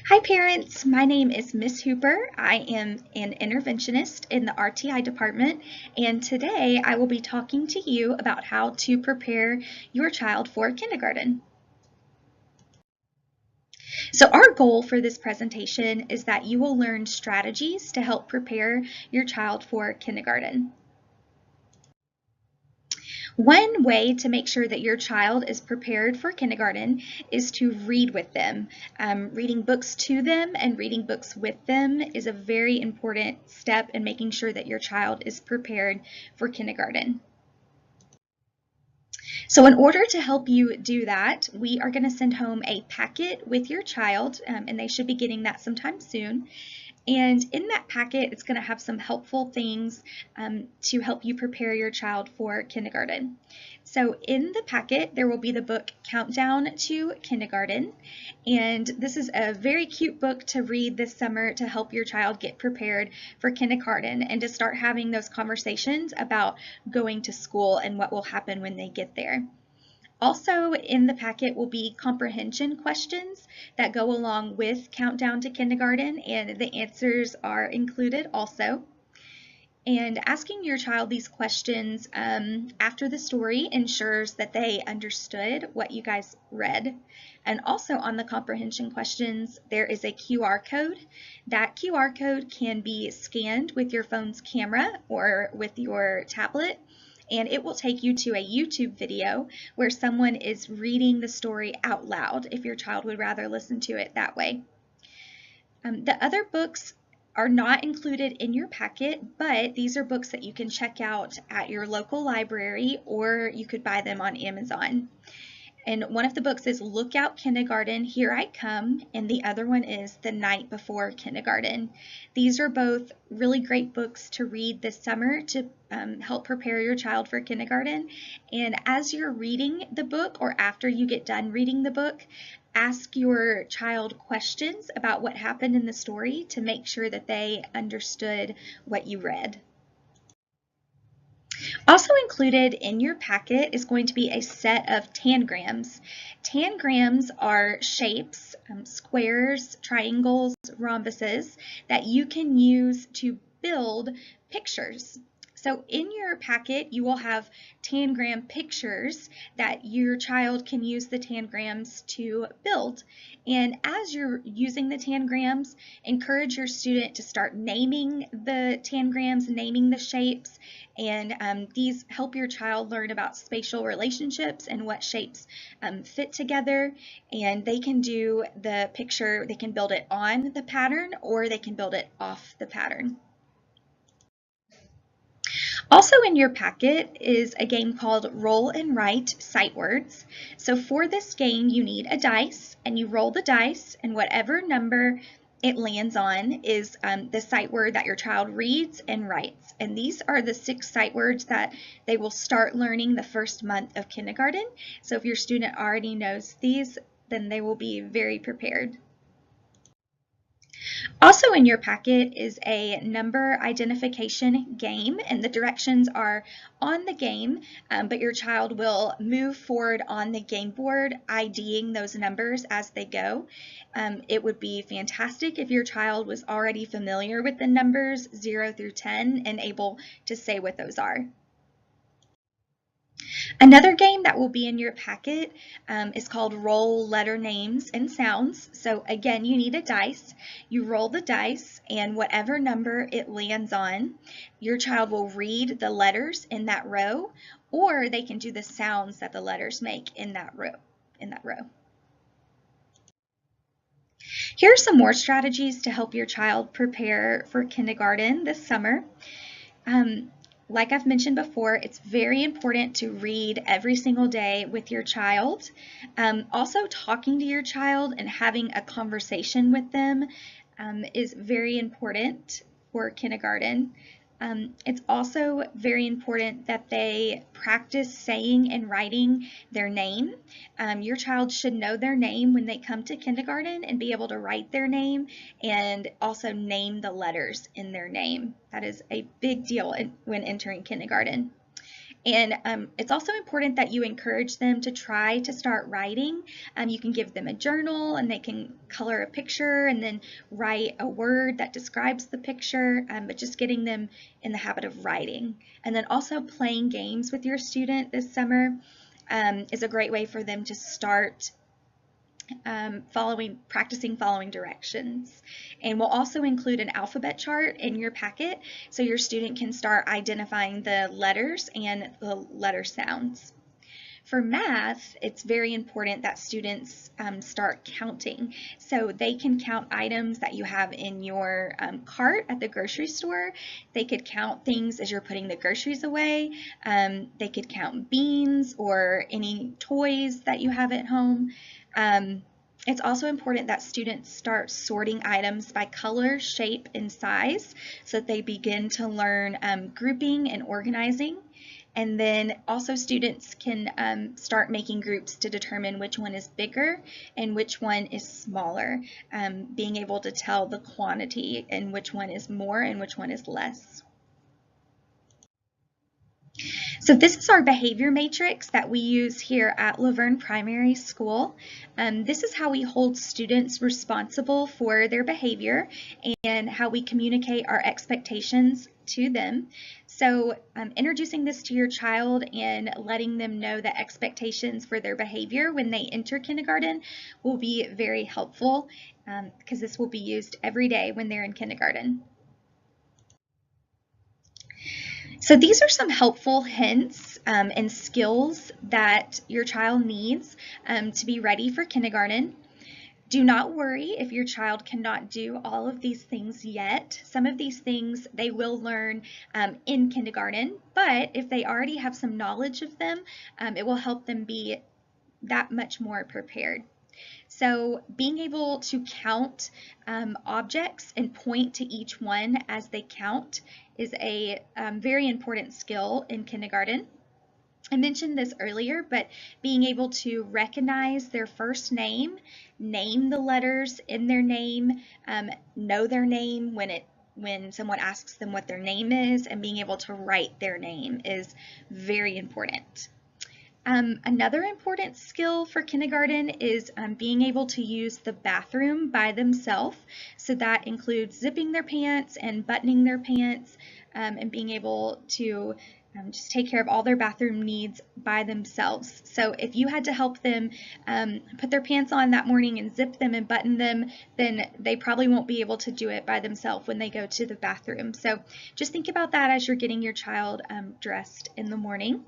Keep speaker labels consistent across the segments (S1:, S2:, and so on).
S1: Hi parents, my name is Miss Hooper. I am an interventionist in the RTI department, and today I will be talking to you about how to prepare your child for kindergarten. So our goal for this presentation is that you will learn strategies to help prepare your child for kindergarten. One way to make sure that your child is prepared for kindergarten is to read with them. Reading books to them and reading books with them is a very important step in making sure that your child is prepared for kindergarten. So in order to help you do that, we are going to send home a packet with your child, and they should be getting that sometime soon. And in that packet, it's going to have some helpful things to help you prepare your child for kindergarten. So in the packet, there will be the book Countdown to Kindergarten. And this is a very cute book to read this summer to help your child get prepared for kindergarten and to start having those conversations about going to school and what will happen when they get there. Also in the packet will be comprehension questions that go along with Countdown to Kindergarten, and the answers are included also. And asking your child these questions after the story ensures that they understood what you guys read. And also on the comprehension questions, there is a QR code. That QR code can be scanned with your phone's camera or with your tablet, and it will take you to a YouTube video where someone is reading the story out loud if your child would rather listen to it that way. The other books are not included in your packet, but these are books that you can check out at your local library, or you could buy them on Amazon. And one of the books is Look Out Kindergarten, Here I Come, and the other one is The Night Before Kindergarten. These are both really great books to read this summer to help prepare your child for kindergarten. And as you're reading the book, or after you get done reading the book, ask your child questions about what happened in the story to make sure that they understood what you read. Also included in your packet is going to be a set of tangrams. Tangrams are shapes, squares, triangles, rhombuses that you can use to build pictures. So in your packet, you will have tangram pictures that your child can use the tangrams to build. And as you're using the tangrams, encourage your student to start naming the tangrams, naming the shapes, and these help your child learn about spatial relationships and what shapes fit together. And they can do the picture, they can build it on the pattern or they can build it off the pattern. Also in your packet is a game called Roll and Write Sight Words. So for this game, you need a dice, and you roll the dice, and whatever number it lands on is the sight word that your child reads and writes. And these are the 6 sight words that they will start learning the first month of kindergarten. So if your student already knows these, then they will be very prepared. Also in your packet is a number identification game, and the directions are on the game, but your child will move forward on the game board IDing those numbers as they go. It would be fantastic if your child was already familiar with the numbers 0 through 10 and able to say what those are. Another game that will be in your packet is called Roll Letter Names and Sounds. So again, you need a dice. You roll the dice, and whatever number it lands on, your child will read the letters in that row, or they can do the sounds that the letters make in that row. Here are some more strategies to help your child prepare for kindergarten this summer. Like I've mentioned before, it's very important to read every single day with your child. Also, talking to your child and having a conversation with them is very important for kindergarten. It's also very important that they practice saying and writing their name. Your child should know their name when they come to kindergarten and be able to write their name and also name the letters in their name. That is a big deal when entering kindergarten. And it's also important that you encourage them to try to start writing. You can give them a journal and they can color a picture and then write a word that describes the picture, but just getting them in the habit of writing. And then also playing games with your student this summer is a great way for them to start practicing following directions. And we'll also include an alphabet chart in your packet so your student can start identifying the letters and the letter sounds. For math, it's very important that students start counting. So they can count items that you have in your cart at the grocery store. They could count things as you're putting the groceries away. They could count beans or any toys that you have at home. It's also important that students start sorting items by color, shape, and size so that they begin to learn grouping and organizing. And then also students can start making groups to determine which one is bigger and which one is smaller, being able to tell the quantity and which one is more and which one is less. So this is our behavior matrix that we use here at LaVergne Primary School. This is how we hold students responsible for their behavior and how we communicate our expectations to them. So introducing this to your child and letting them know the expectations for their behavior when they enter kindergarten will be very helpful because this will be used every day when they're in kindergarten. So these are some helpful hints and skills that your child needs to be ready for kindergarten. Do not worry if your child cannot do all of these things yet. Some of these things they will learn in kindergarten, but if they already have some knowledge of them, it will help them be that much more prepared. So being able to count objects and point to each one as they count is a very important skill in kindergarten. I mentioned this earlier, but being able to recognize their first name, name the letters in their name, know their name when someone asks them what their name is, and being able to write their name is very important. Another important skill for kindergarten is being able to use the bathroom by themselves. So that includes zipping their pants and buttoning their pants and being able to just take care of all their bathroom needs by themselves. So if you had to help them put their pants on that morning and zip them and button them, then they probably won't be able to do it by themselves when they go to the bathroom. So just think about that as you're getting your child dressed in the morning.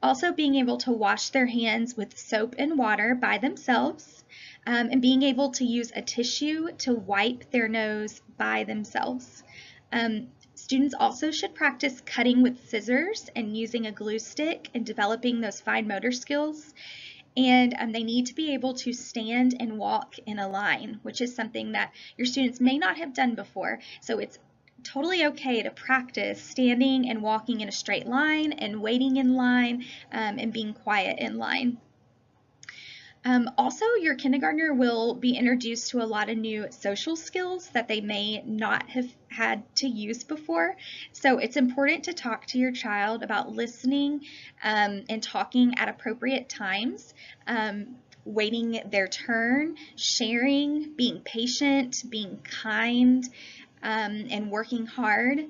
S1: Also being able to wash their hands with soap and water by themselves, and being able to use a tissue to wipe their nose by themselves. Students also should practice cutting with scissors and using a glue stick and developing those fine motor skills. And they need to be able to stand and walk in a line, which is something that your students may not have done before. So it's totally okay to practice standing and walking in a straight line and waiting in line and being quiet in line. Also, your kindergartner will be introduced to a lot of new social skills that they may not have had to use before. So it's important to talk to your child about listening and talking at appropriate times, waiting their turn, sharing, being patient, being kind, and working hard.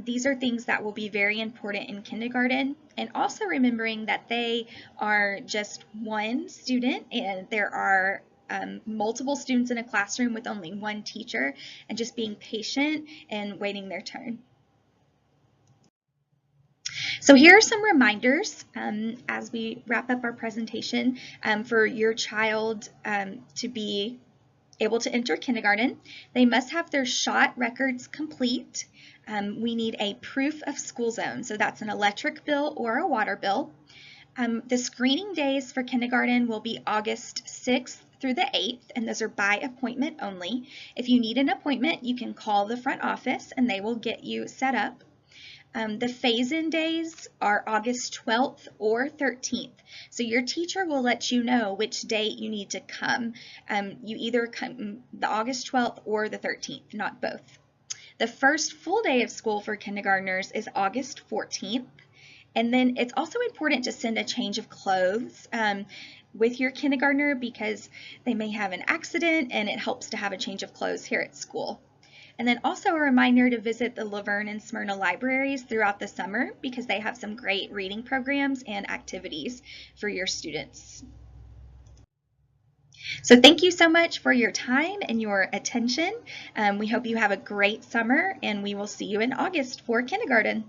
S1: These are things that will be very important in kindergarten, and also remembering that they are just one student and there are multiple students in a classroom with only one teacher, and just being patient and waiting their turn. So here are some reminders as we wrap up our presentation for your child to be able to enter kindergarten. They must have their shot records complete. We need a proof of school zone, so that's an electric bill or a water bill. The screening days for kindergarten will be August 6th through the 8th, and those are by appointment only. If you need an appointment, you can call the front office and they will get you set up. The phase-in days are August 12th or 13th. So your teacher will let you know which date you need to come. You either come the August 12th or the 13th, not both. The first full day of school for kindergartners is August 14th. And then it's also important to send a change of clothes with your kindergartner because they may have an accident, and it helps to have a change of clothes here at school. And then also a reminder to visit the LaVergne and Smyrna libraries throughout the summer because they have some great reading programs and activities for your students. So thank you so much for your time and your attention. We hope you have a great summer, and we will see you in August for kindergarten.